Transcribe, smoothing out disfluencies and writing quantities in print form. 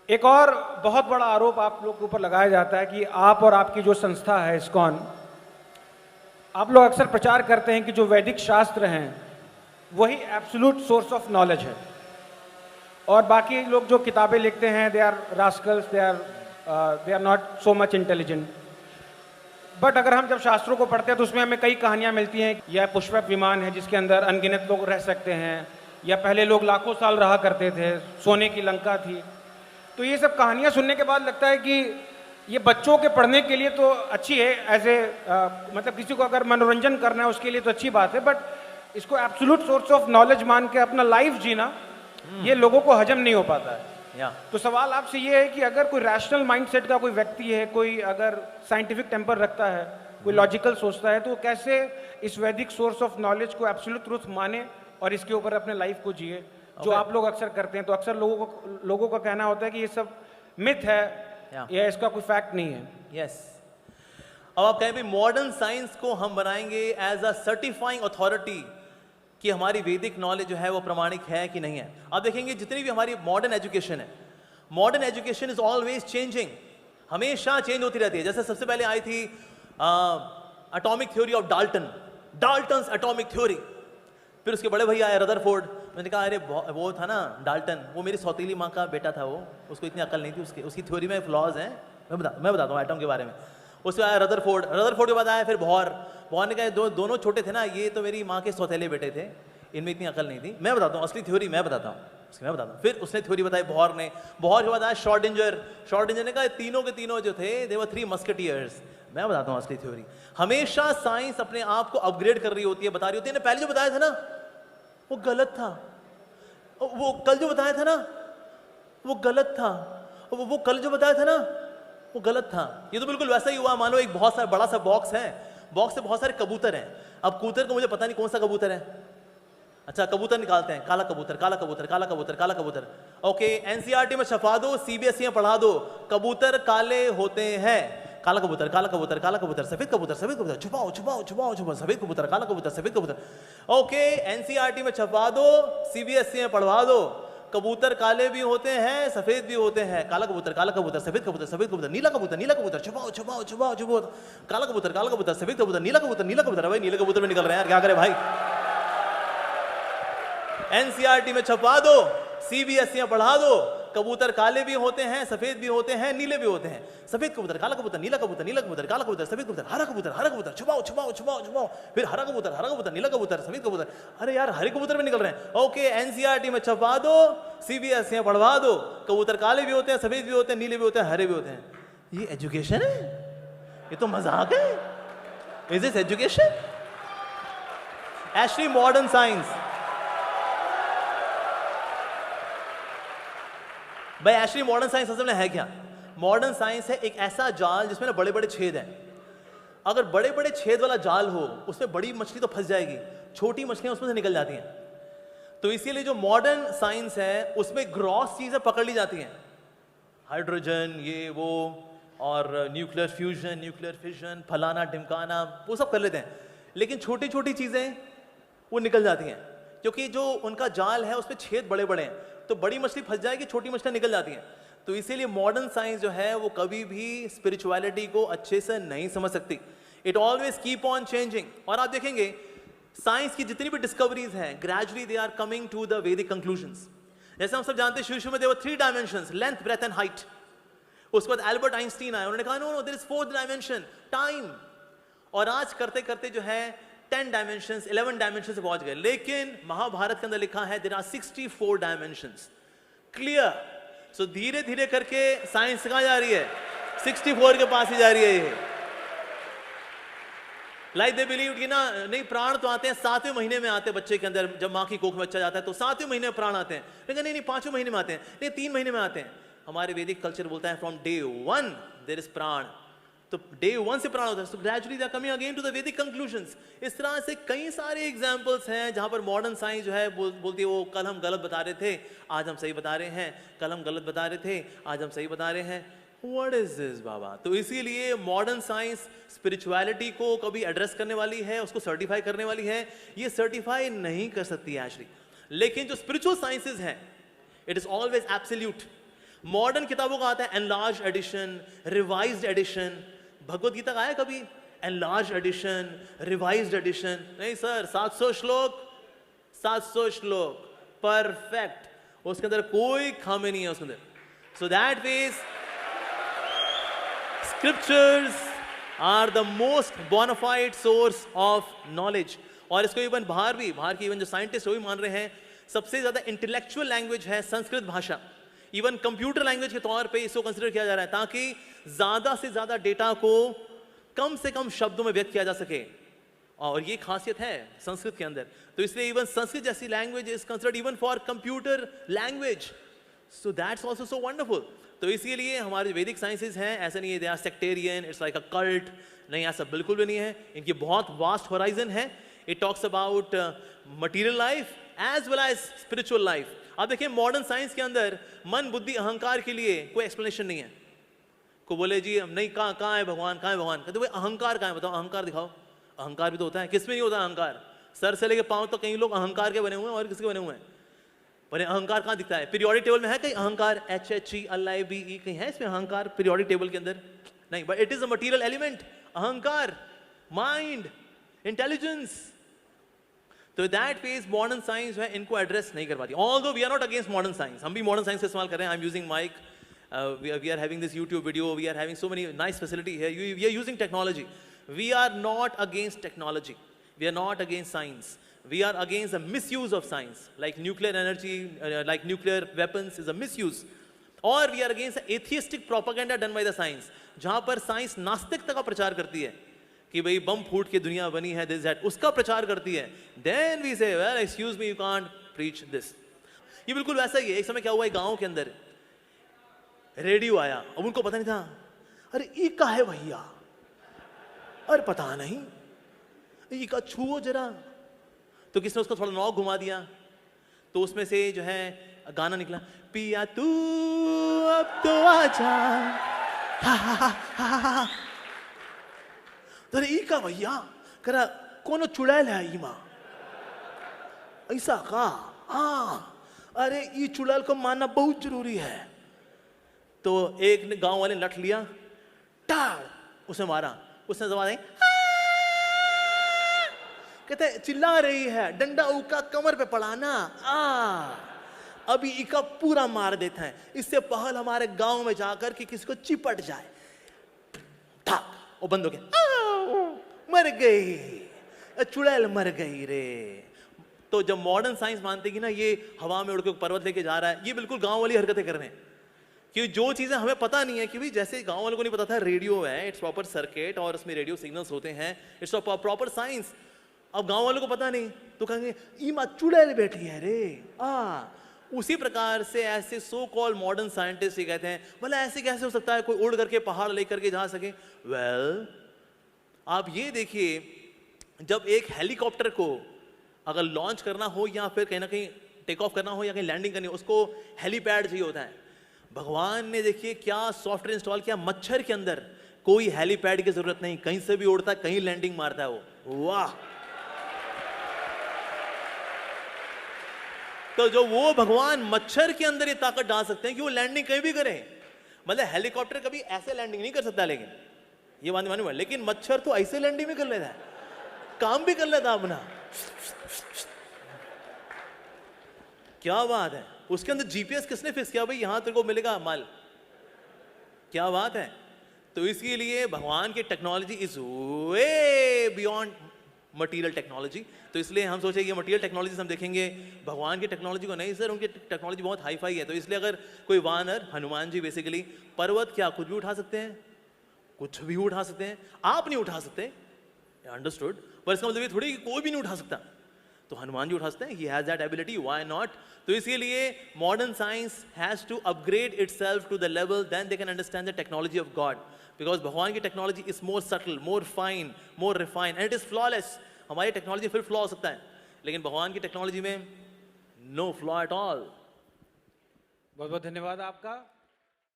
एक और बहुत बड़ा आरोप आप लोग के ऊपर लगाया जाता है कि आप और आपकी जो संस्था है इस्कॉन, आप लोग अक्सर प्रचार करते हैं कि जो वैदिक शास्त्र हैं वही एब्सोल्यूट सोर्स ऑफ नॉलेज है और बाकी लोग जो किताबें लिखते हैं they are rascals, they are not so much intelligent. But अगर हम जब शास्त्रों को पढ़ते हैं तो उसमें हमें कई कहानियां मिलती हैं। यह पुष्पक विमान है जिसके अंदर अनगिनत लोग रह सकते हैं, या पहले लोग लाखों साल रहा करते थे, सोने की लंका थी। तो ये सब कहानियां सुनने के बाद लगता है कि ये बच्चों के पढ़ने के लिए तो अच्छी है, एज ए मतलब किसी को अगर मनोरंजन करना है उसके लिए तो अच्छी बात है, बट इसको एब्सोल्यूट सोर्स ऑफ नॉलेज मान के अपना लाइफ जीना ये लोगों को हजम नहीं हो पाता है। तो सवाल आपसे ये है कि अगर कोई रैशनल माइंडसेट का कोई व्यक्ति है, कोई अगर साइंटिफिक टेम्पर रखता है, कोई लॉजिकल सोचता है, तो वो कैसे इस वैदिक सोर्स ऑफ नॉलेज को एब्सोल्यूट ट्रूथ माने और इसके ऊपर अपने लाइफ को जिए, जो आप लोग अक्सर करते हैं। तो अक्सर लोगों का कहना होता है कि ये सब मिथ है या इसका कोई फैक्ट नहीं है। यस। अब आप कहें भी मॉडर्न साइंस को हम बनाएंगे एज अ सर्टिफाइंग अथॉरिटी कि हमारी वैदिक नॉलेज जो है वो प्रमाणिक है कि नहीं है। आप देखेंगे जितनी भी हमारी मॉडर्न एजुकेशन है, modern education is always changing, हमेशा चेंज होती रहती है। जैसे सबसे पहले आई थी atomic theory of Dalton's atomic theory. फिर उसके बड़े भैया आए रदरफोर्ड, मैंने कहा अरे वो था ना डाल्टन, वो मेरी सौतीली माँ का बेटा था, वो उसको इतनी अकल नहीं थी, उसकी थ्योरी में फ्लॉज हैं, मैं बताता हूँ एटम के बारे में। उसके आया रदरफोर्ड के बाद आया फिर बॉर ने कहा दोनों छोटे थे ना, ये तो मेरी माँ के सौतेले बेटे थे, इनमें इतनी अकल नहीं थी। मैं बताता हूँ असली थ्योरी, मैं बताता हूँ। फिर उसने थ्योरी बताई बॉर के बाद आया शॉर्डिंजर ने कहा तीनों के तीनों जो थे दे वर 3 मस्केटियर्स। मैं बताता हूँ असली थ्योरी। हमेशा साइंस अपने आप को अपग्रेड कर रही होती है, बता रही होती है। पहले जो बताया था ना वो गलत था, वो कल जो बताया था ना वो गलत था, वो कल जो बताया था ना वो गलत था। ये तो बिल्कुल वैसा ही हुआ, मान लो एक बहुत सारा बड़ा सा बॉक्स है, बॉक्स से बहुत सारे कबूतर हैं। अब कबूतर को मुझे पता नहीं कौन सा कबूतर है। अच्छा कबूतर निकालते हैं, काला कबूतर। ओके, एनसीईआरटी में छपा दो, सीबीएसई में पढ़ा दो, कबूतर काले होते हैं। काला कबूतर, सफेद कबूतर, छुपाओ, सफेद कबूतर, काला कबूतर, सफेद कबूतर। ओके, एनसीईआरटी में छपा दो, सीबीएसई में पढ़वा दो, कबूतर काले भी होते हैं, सफेद भी होते हैं। काला कबूतर, सफेद कबूतर, नीला कबूतर, छुपाओ, काला कबूतर, सफेद कबूतर, नीला कबूतर। भाई नीले कबूतर में निकल रहे हैं यार, क्या करें भाई। एनसीईआरटी में छपा दो, सीबीएसई में पढ़ा दो, कबूतर काले भी होते हैं, सफेद भी होते हैं, नीले भी होते हैं। सफेद कबूतर, काला कबूतर, नीला कबूतर, काला कबूतर, सफेद कबूतर, हरा कबूतर, छुपाओ। फिर हरा कबूतर, नीला कबूतर, सफेद कबूतर। अरे यार हरे कबूतर में निकल रहे हैं। ओके, एनसीईआरटी में छपा दो, सीबीएसई में पढ़वा दो, कबूतर काले भी होते हैं, सफेद भी होते हैं, नीले भी होते हैं, हरे भी होते हैं। ये एजुकेशन है? ये तो मजाक है। Is this education? Actually modern science, भाई एक्चुअली मॉडर्न साइंस असल में है क्या? मॉडर्न साइंस है एक ऐसा जाल जिसमें ना बड़े बड़े छेद हैं। अगर बड़े बड़े छेद वाला जाल हो उसमें बड़ी मछली तो फंस जाएगी, छोटी मछलियां उसमें से निकल जाती हैं। तो इसीलिए जो मॉडर्न साइंस है उसमें ग्रॉस चीजें पकड़ ली जाती हैं, हाइड्रोजन ये वो, और न्यूक्लियर फ्यूजन, न्यूक्लियर फिशन, फलाना ढिमकाना, वो सब कर लेते हैं। लेकिन छोटी छोटी चीजें वो निकल जाती हैं, क्योंकि जो उनका जाल है उसमें छेद बड़े बड़े हैं, तो बड़ी मछली फंस जाएगी, छोटी मछलियां निकल जाती हैं। तो इसीलिए मॉडर्न साइंस जो है वो कभी भी स्पिरिचुअलिटी को अच्छे से नहीं समझ सकती। It always keep on changing. और आप देखेंगे साइंस की जितनी भी डिस्कवरीज हैं, gradually they are coming to the Vedic conclusions. जैसे हम सब जानते हैं शुरू में there were 3 dimensions, length, breadth and height. उसके बाद एल्बर्ट आइंस्टीन आए, उन्होंने कहा no there is 4th dimension, time. और आज करते करते जो है 10 डायमेंशंस, 11 डायमेंशंस पहुंच गए। लेकिन महाभारत के अंदर लिखा है देयर आर 64 डायमेंशंस। क्लियर? सो धीरे धीरे करके साइंस कहां जा रही है? 64 के पास ही जा रही है ये। लाइक दे बिलीव कि ना नहीं, प्राण तो आते हैं 7वें महीने में आते हैं बच्चे के अंदर, जब मां की कोख में बच्चा जाता है तो 7वें महीने में प्राण आते हैं। लेकिन नहीं 5वें महीने में आते हैं, नहीं 3 महीने में आते हैं। हमारे वैदिक कल्चर बोलता है फ्रॉम डे 1 देयर इज प्राण। तो डे 1 से प्राण होता है। So gradually they are coming again to the Vedic conclusions. इस तरह से कई सारे एग्जांपल्स हैं जहां पर मॉडर्न साइंस जो है बोलती है वो कल हम गलत बता रहे थे, आज हम सही बता रहे हैं, कल हम गलत बता रहे थे, आज हम सही बता रहे हैं। व्हाट इज दिस बाबा? तो इसीलिए मॉडर्न साइंस स्पिरिचुअलिटी को कभी एड्रेस करने वाली है, उसको सर्टिफाई करने वाली है, ये सर्टिफाई नहीं कर सकती है एक्चुअली। लेकिन जो स्पिरिचुअल साइंसेज हैं, it is always absolute. Modern किताबों का आता है enlarge addition, revised addition. Bhagavad Gita का आया कभी एनलार्ज एडिशन, रिवाइज्ड एडिशन? नहीं सर, 700 श्लोक, 700 श्लोक परफेक्ट, उसके अंदर कोई खामी नहीं है उसके अंदर। So that means scriptures are the most bonafide source of knowledge. और इसको इवन बाहर की इवन जो साइंटिस्ट वो भी मान रहे हैं, सबसे ज्यादा इंटेलेक्चुअल लैंग्वेज है संस्कृत भाषा। इवन कंप्यूटर लैंग्वेज के तौर पे इसको कंसिडर किया जा रहा है, ताकि ज्यादा से ज्यादा डेटा को कम से कम शब्दों में व्यक्त किया जा सके। और ये खासियत है संस्कृत के अंदर, तो इसलिए इवन संस्कृत जैसी language is considered even for computer language. So that's also so wonderful. तो इसीलिए हमारे वैदिक साइंसेज हैं, ऐसा नहीं है they are sectarian, it's like a cult, नहीं ऐसा बिल्कुल भी नहीं है। इनकी बहुत वास्ट होराइजन है। It talks about material life as well as spiritual life. आप देखिए मॉडर्न साइंस के अंदर मन, बुद्धि, अहंकार के लिए कोई एक्सप्लेनेशन नहीं है। को बोले जी नहीं, कहाँ है भगवान, कहाँ है भगवान, कहते भाई अहंकार कहाँ है, बताओ अहंकार दिखाओ। अहंकार भी तो होता है, किसमें नहीं होता अहंकार? सर से लेके पांव तो कई लोग अहंकार के बने हुए हैं और किसके बने हुए हैं, पर अहंकार कहाँ दिखता है? पीरियोडिक टेबल में है कहीं अहंकार? HHE कहीं है इसमें अहंकार पीरियोडिक टेबल के अंदर? नहीं, but it is a material element. अहंकार, माइंड, इंटेलिजेंस। तो दैट फेज मॉडर्न साइंस है इनको एड्रेस नहीं कर पाती। Although we are not against modern science, हम भी मॉडर्न साइंस का इस्तेमाल कर रहे हैं। I am using mic, we are having this YouTube video, we are having so many nice facility here, we are using technology. We are not against technology, we are not against science, we are against the misuse of science, like nuclear energy, like nuclear weapons is a misuse. Or we are against the atheistic propaganda done by the science, जहाँ पर science नास्तिकता का प्रचार करती है कि भाई बम फूट के दुनिया बनी है, दिस दैट, उसका प्रचार करती है। Then we say, well, excuse me, you can't preach this. ये बिल्कुल वैसा ही है। एक समय क्या हुआ है गाँव के अंदर, रेडियो आया, अब उनको पता नहीं था, अरे ई का है भैया, अरे पता नहीं, ई का छुओ जरा, तो किसने उसको थोड़ा नॉक घुमा दिया, तो उसमें से जो है गाना निकला, पिया तू अब तो आजा, हा हा हा हा हा। तो अरे ई का भैया करा कोनो चुड़ैल है ई माँ, ऐसा का? हाँ, अरे ई चुड़ैल को मानना बहुत जरूरी है। तो एक ने गांव वाले लठ लिया, टाड़ उसे मारा, उसने जवाब दी, कहते चिल्ला रही है, डंडा उका कमर पे पड़ाना, अभी इका पूरा मार देते हैं, इससे पहल हमारे गांव में जाकर कि किसी को चिपट जाए। ठाक वो बंद हो गया, मर गई चुड़ैल, मर गई रे। तो जब मॉडर्न साइंस मानते कि ना ये हवा में उड़ के पर्वत लेके जा रहा है, ये बिल्कुल गांव वाली हरकतें कर रहे हैं। कि जो चीजें हमें पता नहीं है, कि भाई जैसे गांव वालों को नहीं पता था रेडियो है, इट्स प्रॉपर सर्किट और उसमें रेडियो सिग्नल्स होते हैं, इट्स प्रॉपर साइंस। अब गांव वालों को पता नहीं तो कहेंगे ईमा चुड़ैल बैठी है रे। उसी प्रकार से ऐसे सो कॉल मॉडर्न साइंटिस्ट ये कहते हैं, भला ऐसे कैसे हो सकता है कोई उड़ करके पहाड़ लेकर के जा सके? वेल, आप ये देखिए, जब एक हेलीकॉप्टर को अगर लॉन्च करना हो या फिर कहीं ना कहीं टेक ऑफ करना हो या कहीं लैंडिंग करनी हो, उसको हेलीपैड चाहिए होता है। भगवान ने देखिए क्या सॉफ्टवेयर इंस्टॉल किया, मच्छर के अंदर कोई हेलीपैड की जरूरत नहीं, कहीं से भी उड़ता है, कहीं लैंडिंग मारता है वो। वाह! तो जो वो भगवान मच्छर के अंदर ये ताकत डाल सकते हैं कि वो लैंडिंग कहीं भी करे। मतलब हेलीकॉप्टर कभी ऐसे लैंडिंग नहीं कर सकता, लेकिन ये मालूम है, लेकिन मच्छर तो ऐसे लैंडिंग भी कर लेता है, काम भी कर लेता अपना। क्या बात है! उसके अंदर जीपीएस किसने फिक्स किया भाई यहां तेरे को मिलेगा माल? क्या बात है! तो इसके लिए भगवान की technology is way beyond material technology. तो इसलिए हम सोचे ये मटेरियल टेक्नोलॉजी हम देखेंगे, भगवान की टेक्नोलॉजी को नहीं। सर उनकी टेक्नोलॉजी बहुत हाई फाई है। तो इसलिए अगर कोई वानर, हनुमान जी बेसिकली, पर्वत क्या कुछ भी उठा सकते हैं? कुछ भी उठा सकते हैं। आप नहीं उठा सकते, अंडरस्टूड, पर इसका मतलब ये थोड़ी कि कोई भी नहीं उठा सकता। तो हनुमान जी उठा सकते हैं, he has that ability, why not? तो इसीलिए modern science has to upgrade itself to the level, then they can understand the technology of God, because भगवान की technology is more subtle, more fine, more refined, and it is flawless. हमारी technology फिर flaw हो सकता है, लेकिन भगवान की टेक्नोलॉजी में no flaw at all. बहुत बहुत धन्यवाद आपका।